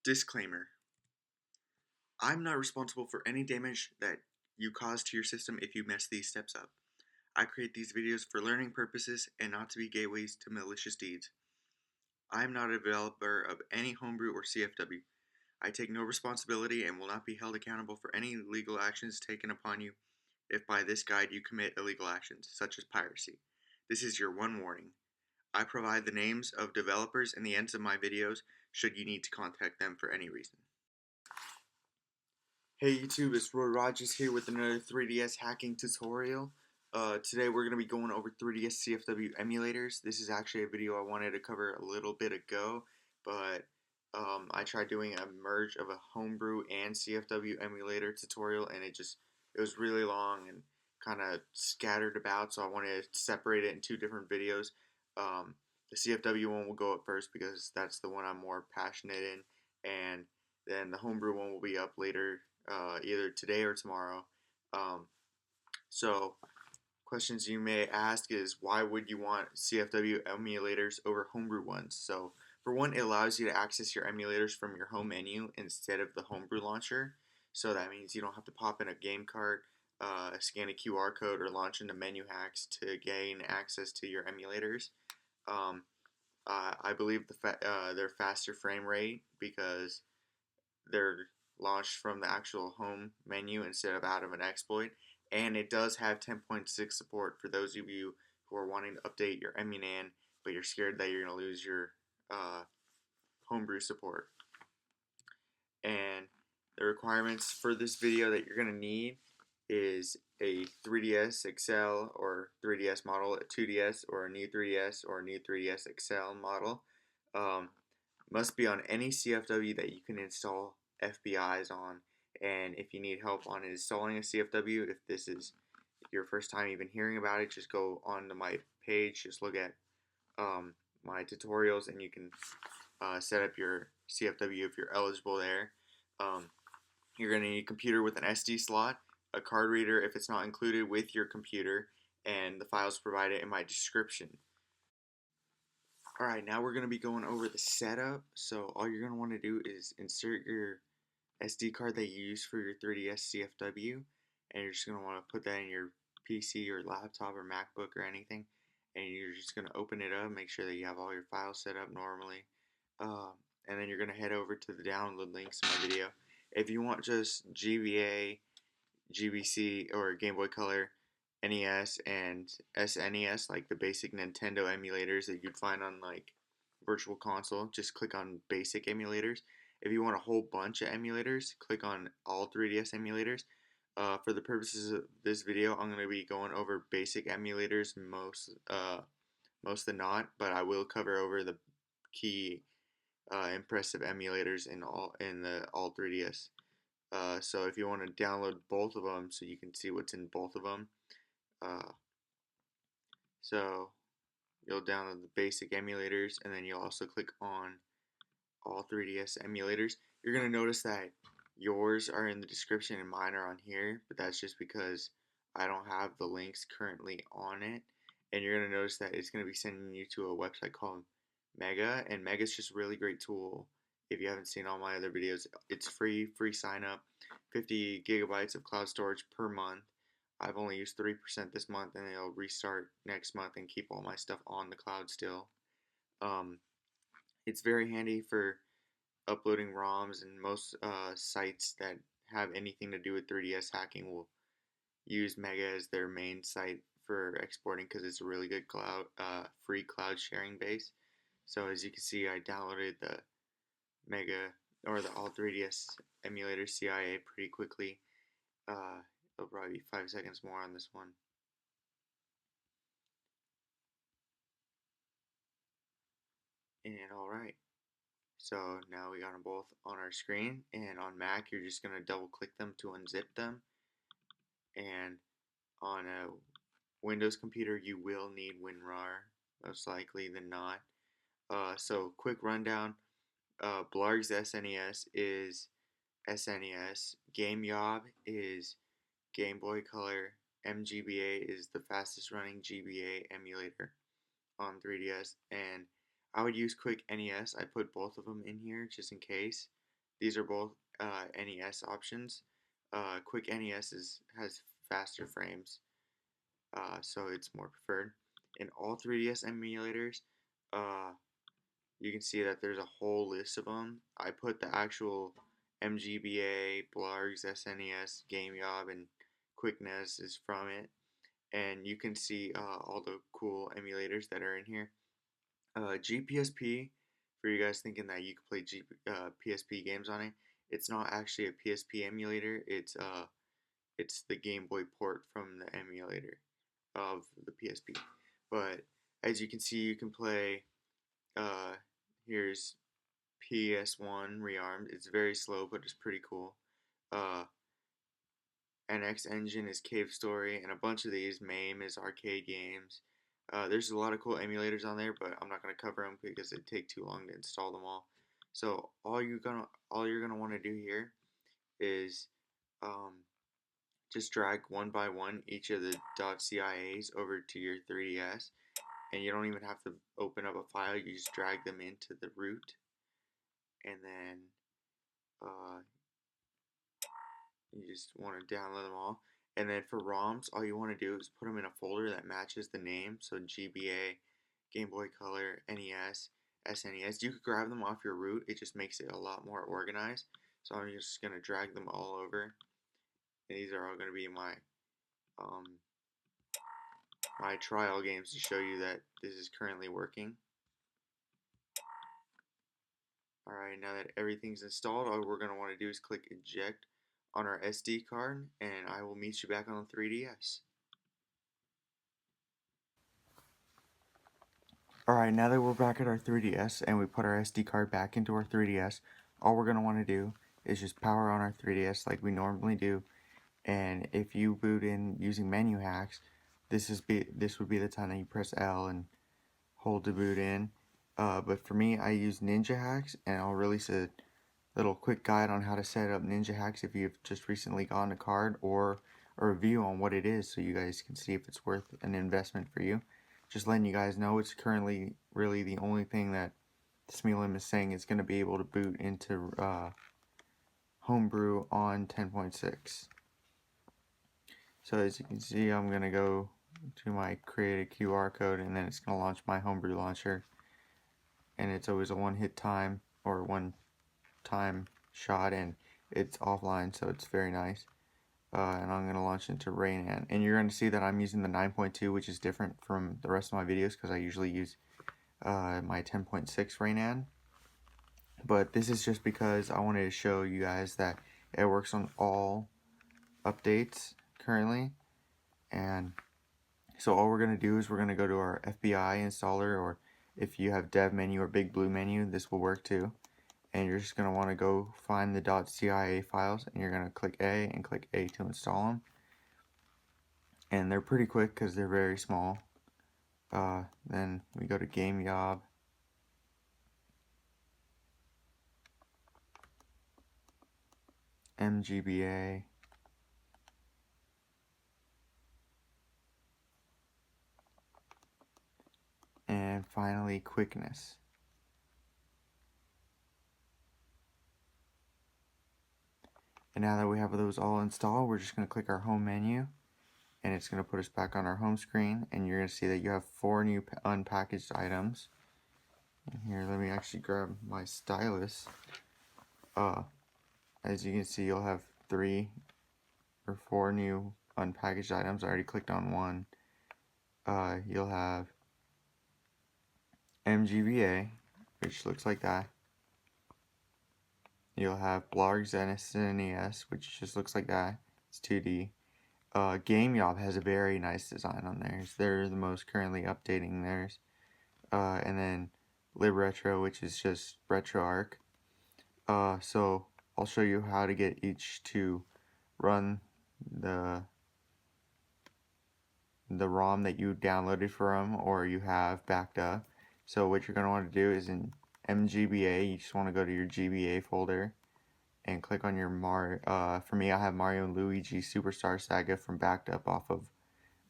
Disclaimer: I'm not responsible for any damage that you cause to your system if you mess these steps up. I create these videos for learning purposes and not to be gateways to malicious deeds. I am not a developer of any homebrew or CFW. I take no responsibility and will not be held accountable for any legal actions taken upon you if by this guide you commit illegal actions, such as piracy. This is your one warning. I provide the names of developers in the ends of my videos should you need to contact them for any reason. Hey YouTube, it's Roy Rogers here with another 3DS hacking tutorial. Today we're going to be going over 3DS CFW emulators. This is actually a video I wanted to cover a little bit ago, but I tried doing a merge of a homebrew and CFW emulator tutorial, and it was really long and kind of scattered about, so I wanted to separate it in two different videos. The CFW one will go up first because that's the one I'm more passionate in, and then the homebrew one will be up later, either today or tomorrow. So questions you may ask is, why would you want CFW emulators over homebrew ones? So for one, it allows you to access your emulators from your home menu instead of the homebrew launcher. So that means you don't have to pop in a game cart, scan a QR code, or launch into menu hacks to gain access to your emulators. I believe their faster frame rate because they're launched from the actual home menu instead of out of an exploit. And it does have 10.6 support for those of you who are wanting to update your Emunan, but you're scared that you're going to lose your homebrew support. And the requirements for this video that you're going to need is a 3DS XL or 3DS model, a 2DS or a new 3DS or a new 3DS XL model. Must be on any CFW that you can install FBIs on. And if you need help on installing a CFW, if this is your first time even hearing about it, just go onto my page, just look at my tutorials, and you can set up your CFW if you're eligible there. You're going to need a computer with an SD slot, a card reader if it's not included with your computer, and the files provided in my description. Alright, now we're going to be going over the setup. So all you're going to want to do is insert your SD card that you use for your 3DS CFW, and you're just going to want to put that in your PC or laptop or MacBook or anything, and you're just going to open it up, make sure that you have all your files set up normally, and then you're going to head over to the download links in my video. If you want just GBA, GBC, or Game Boy Color, NES, and SNES, like the basic Nintendo emulators that you'd find on like Virtual Console, just click on basic emulators. If you want a whole bunch of emulators, click on all 3DS emulators. For the purposes of this video, I'm going to be going over basic emulators most than not, but I will cover over the key impressive emulators in the all 3DS. So if you want to download both of them so you can see what's in both of them, so you'll download the basic emulators, and then you'll also click on all 3DS emulators. You're going to notice that yours are in the description and mine are on here, but that's just because I don't have the links currently on it. And you're going to notice that it's going to be sending you to a website called Mega, and Mega is just a really great tool. If you haven't seen all my other videos, it's free sign up, 50 gigabytes of cloud storage per month. I've only used 3% this month, and it'll restart next month and keep all my stuff on the cloud still. It's very handy for uploading ROMs, and most sites that have anything to do with 3DS hacking will use Mega as their main site for exporting because it's a really good free cloud sharing base. So as you can see, I downloaded the Mega or the All 3DS Emulators CIA pretty quickly. It'll probably be 5 seconds more on this one. And alright, so now we got them both on our screen, and on Mac you're just going to double click them to unzip them, and on a Windows computer you will need WinRAR, most likely than not. So quick rundown, Blarg's SNES is SNES, GameYob is Game Boy Color, MGBA is the fastest running GBA emulator on 3DS, and I would use Quick NES. I put both of them in here just in case. These are both NES options. Quick NES has faster frames, so it's more preferred. In all 3DS emulators, uh, you can see that there's a whole list of them. I put the actual MGBA, Blargs, SNES, GameYob, and QuickNES is from it, and you can see all the cool emulators that are in here. GPSP, for you guys thinking that you could play PSP games on it, it's not actually a PSP emulator. It's the Game Boy port from the emulator of the PSP. But as you can see, you can play. Uh, Here's PS1 Rearmed. It's very slow, but it's pretty cool. Uh, NX Engine is Cave Story, and a bunch of these. MAME is arcade games. There's a lot of cool emulators on there, but I'm not gonna cover them because it'd take too long to install them all. So all you're gonna want to do here is um, just drag one by one each of the .cias over to your 3DS, and you don't even have to open up a file. You just drag them into the root, and then uh, you just want to download them all. And then for ROMs, all you want to do is put them in a folder that matches the name. So GBA, Game Boy Color, NES, SNES. You could grab them off your root. It just makes it a lot more organized. So I'm just going to drag them all over. And these are all going to be um, my trial games to show you that this is currently working. Alright, now that everything's installed, all we're going to want to do is click eject on our SD card, and I will meet you back on the 3DS. Alright, now that we're back at our 3DS and we put our SD card back into our 3DS, all we're going to want to do is just power on our 3DS like we normally do. And if you boot in using menu hacks, this would be the time that you press L and hold to boot in. But for me, I use Ninja Hacks, and I'll release a little quick guide on how to set up Ninja Hacks if you've just recently gotten a card, or a review on what it is so you guys can see if it's worth an investment for you. Just letting you guys know, it's currently really the only thing that Smealim is saying is going to be able to boot into Homebrew on 10.6. So as you can see, I'm going to go to my create a QR code, and then it's going to launch my Homebrew launcher. And it's always a one-hit time or one-time shot, and it's offline, so it's very nice. And I'm going to launch into Raynan. And you're going to see that I'm using the 9.2, which is different from the rest of my videos because I usually use my 10.6 Raynan. But this is just because I wanted to show you guys that it works on all updates currently. And so all we're going to do is we're going to go to our FBI installer, or if you have dev menu or big blue menu, this will work too. And you're just going to want to go find the .cia files, and you're going to click A and click A to install them. And they're pretty quick because they're very small. Then we go to GameYob, MGBA, and finally Quickness. And now that we have those all installed, we're just going to click our home menu, and it's going to put us back on our home screen, and you're going to see that you have 4 new unpackaged items. And here, let me actually grab my stylus. As you can see, you'll have 3 or 4 new unpackaged items. I already clicked on one. You'll have MGBA, which looks like that. You'll have Blargs and SNES, which just looks like that. It's 2D. GameYob has a very nice design on theirs. They're the most currently updating theirs. And then LibRetro, which is just RetroArch. So I'll show you how to get each to run the ROM that you downloaded from or you have backed up. So what you're going to want to do is in MGBA, you just want to go to your GBA folder and click on your for me, I have Mario and Luigi Superstar Saga from backed up off of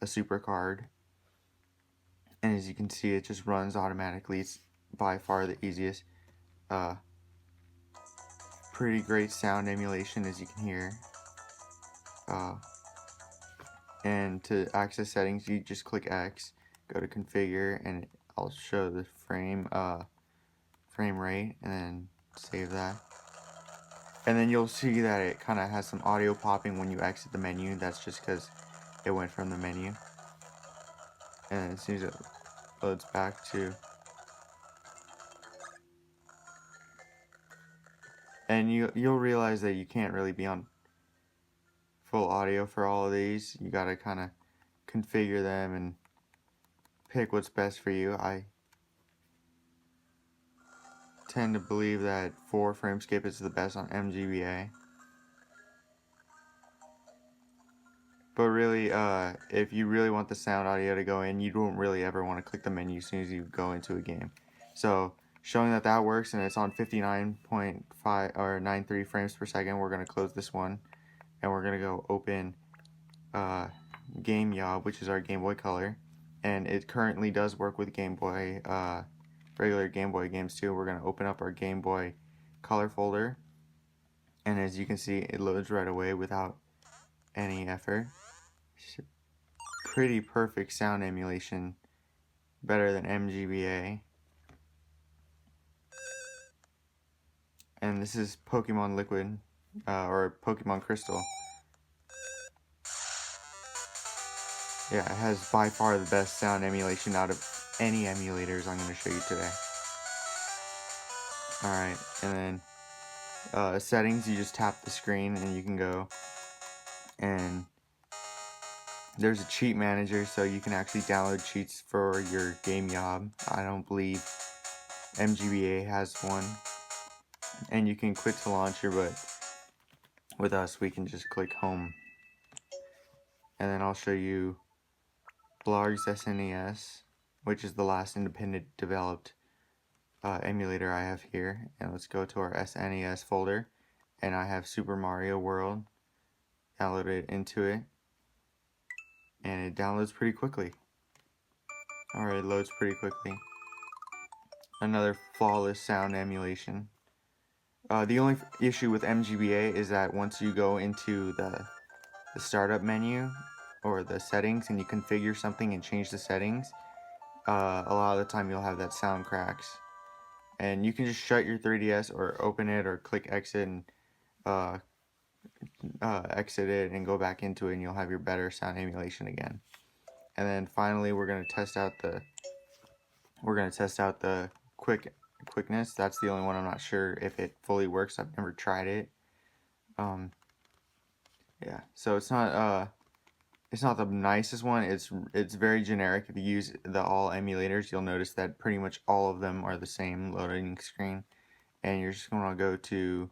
a super card. And as you can see, it just runs automatically. It's by far the easiest pretty great sound emulation, as you can hear. And to access settings, you just click X, go to configure, and I'll show the frame rate, and then save that. And then you'll see that it kind of has some audio popping when you exit the menu. That's just because it went from the menu. And as soon as it loads back to, and you'll realize that you can't really be on full audio for all of these. You gotta kind of configure them and pick what's best for you. I tend to believe that 4 frame skip is the best on MGBA. But really, if you really want the sound audio to go in, you don't really ever want to click the menu as soon as you go into a game. So, showing that that works and it's on 59.5 or 93 frames per second, we're going to close this one. And we're going to go open Game Yob, which is our Game Boy Color. And it currently does work with Game Boy, regular Game Boy games too. We're going to open up our Game Boy Color folder. And as you can see, it loads right away without any effort. Pretty perfect sound emulation, better than MGBA. And this is Pokemon Liquid, or Pokemon Crystal. Yeah, it has by far the best sound emulation out of any emulators I'm going to show you today. Alright, and then settings, you just tap the screen and you can go, and there's a cheat manager, so you can actually download cheats for your Game Yob. I don't believe MGBA has one. And you can quit to launcher, but with us we can just click home. And then I'll show you Blarg's SNES, which is the last independent developed emulator I have here. And let's go to our SNES folder, and I have Super Mario World downloaded into it, and it downloads pretty quickly. Alright, it loads pretty quickly. Another flawless sound emulation. The only issue with MGBA is that once you go into the startup menu or the settings and you configure something and change the settings, a lot of the time you'll have that sound cracks. And you can just shut your 3DS or open it or click exit and exit it and go back into it, and you'll have your better sound emulation again. And then finally, we're gonna test out the quickness. That's the only one I'm not sure if it fully works. I've never tried it. Yeah, so it's not the nicest one. It's very generic. If you use the all emulators, you'll notice that pretty much all of them are the same loading screen. And you're just gonna go to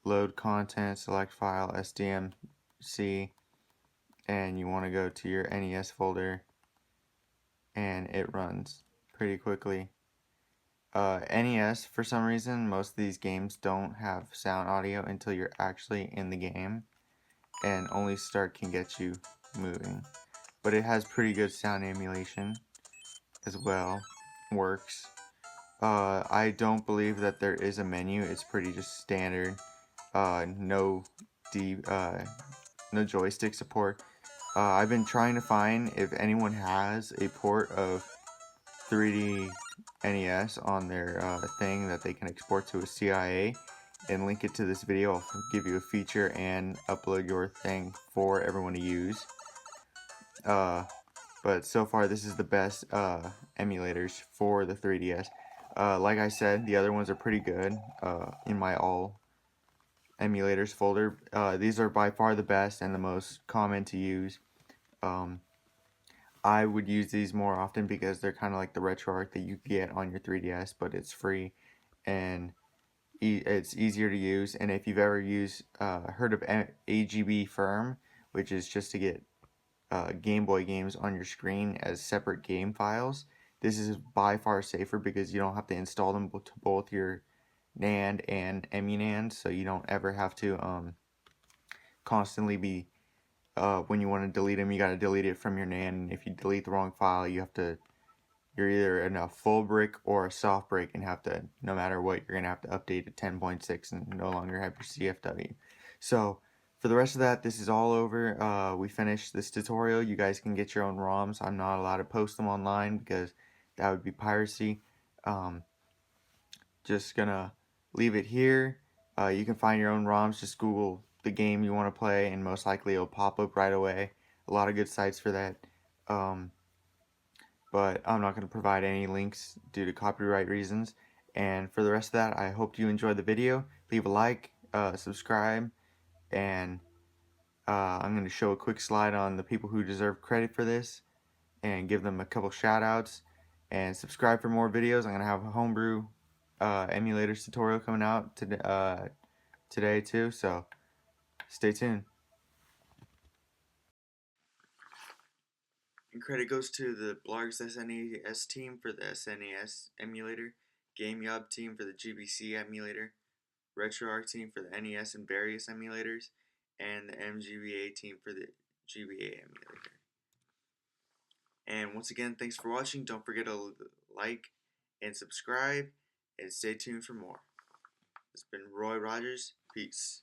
load content, select file, SDMC, and you want to go to your NES folder, and it runs pretty quickly. NES, for some reason, most of these games don't have sound audio until you're actually in the game, and only start can get you moving. But it has pretty good sound emulation as well. Works. I don't believe that there is a menu. It's pretty just standard. No joystick support. I've been trying to find if anyone has a port of 3D NES on their thing that they can export to a CIA, and link it to this video. I'll give you a feature and upload your thing for everyone to use. But so far this is the best emulators for the 3DS. Like I said, the other ones are pretty good in my all emulators folder. These are by far the best and the most common to use. I would use these more often because they're kind of like the RetroArch that you get on your 3DS, but it's free and it's easier to use. And if you've ever heard of AGB Firm, which is just to get Game Boy games on your screen as separate game files, this is by far safer because you don't have to install them to both your NAND and EmuNAND, so you don't ever have to constantly be when you want to delete them, you got to delete it from your NAND, and if you delete the wrong file, you have to you're either in a full brick or a soft brick and have to, no matter what, you're going to have to update to 10.6 and no longer have your CFW. So for the rest of that, this is all over. We finished this tutorial. You guys can get your own ROMs. I'm not allowed to post them online because that would be piracy. Um, just gonna leave it here. You can find your own ROMs. Just Google the game you want to play, and most likely it'll pop up right away. A lot of good sites for that. Um, but I'm not going to provide any links due to copyright reasons. And for the rest of that, I hope you enjoyed the video. Leave a like, subscribe, and I'm going to show a quick slide on the people who deserve credit for this and give them a couple shout outs. And subscribe for more videos. I'm going to have a homebrew emulators tutorial coming out today too, so stay tuned. And credit goes to the Blogs SNES team for the SNES emulator, GameYub team for the GBC emulator, RetroArch team for the NES and various emulators, and the MGBA team for the GBA emulator. And once again, thanks for watching. Don't forget to like and subscribe, and stay tuned for more. It's been Roy Rogers. Peace.